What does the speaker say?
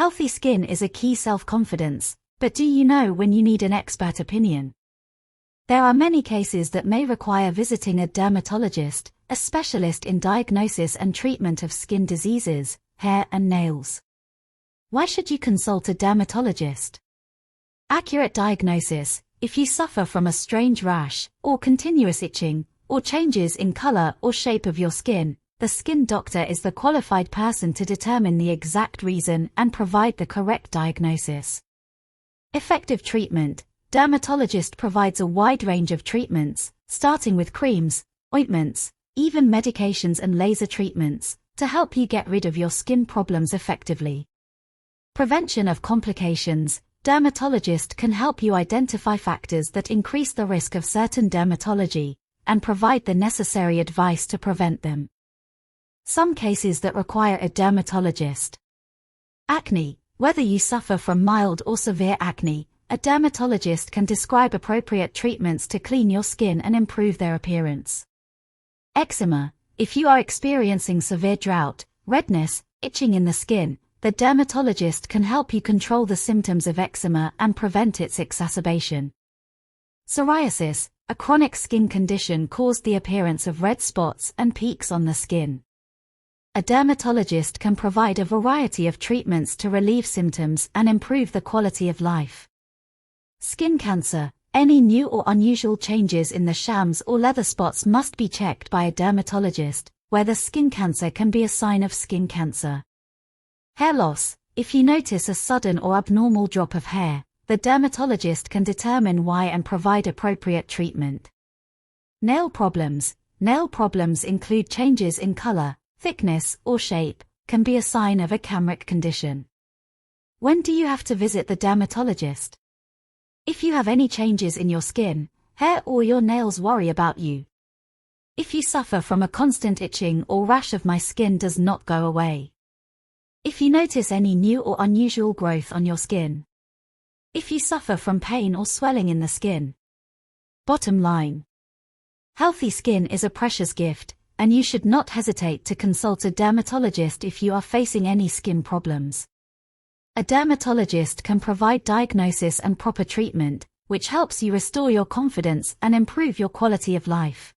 Healthy skin is a key self-confidence, but do you know when you need an expert opinion? There are many cases that may require visiting a dermatologist, a specialist in diagnosis and treatment of skin diseases, hair and nails. Why should you consult a dermatologist? Accurate diagnosis: if you suffer from a strange rash, or continuous itching, or changes in color or shape of your skin, the skin doctor is the qualified person to determine the exact reason and provide the correct diagnosis. Effective treatment: dermatologist provides a wide range of treatments, starting with creams, ointments, even medications and laser treatments, to help you get rid of your skin problems effectively. Prevention of complications: dermatologist can help you identify factors that increase the risk of certain dermatology, and provide the necessary advice to prevent them. Some cases that require a dermatologist. Acne: whether you suffer from mild or severe acne, a dermatologist can describe appropriate treatments to clean your skin and improve their appearance. Eczema: if you are experiencing severe drought, redness, itching in the skin, the dermatologist can help you control the symptoms of eczema and prevent its exacerbation. Psoriasis: a chronic skin condition caused the appearance of red spots and peaks on the skin. A dermatologist can provide a variety of treatments to relieve symptoms and improve the quality of life. Skin cancer: any new or unusual changes in the shams or leather spots must be checked by a dermatologist, where the skin cancer can be a sign of skin cancer. Hair loss: if you notice a sudden or abnormal drop of hair, the dermatologist can determine why and provide appropriate treatment. Nail problems: nail problems include changes in color, thickness, or shape, can be a sign of a cambric condition. When do you have to visit the dermatologist? If you have any changes in your skin, hair or your nails worry about you. If you suffer from a constant itching or rash of my skin does not go away. If you notice any new or unusual growth on your skin. If you suffer from pain or swelling in the skin. Bottom line: healthy skin is a precious gift, and you should not hesitate to consult a dermatologist if you are facing any skin problems. A dermatologist can provide diagnosis and proper treatment, which helps you restore your confidence and improve your quality of life.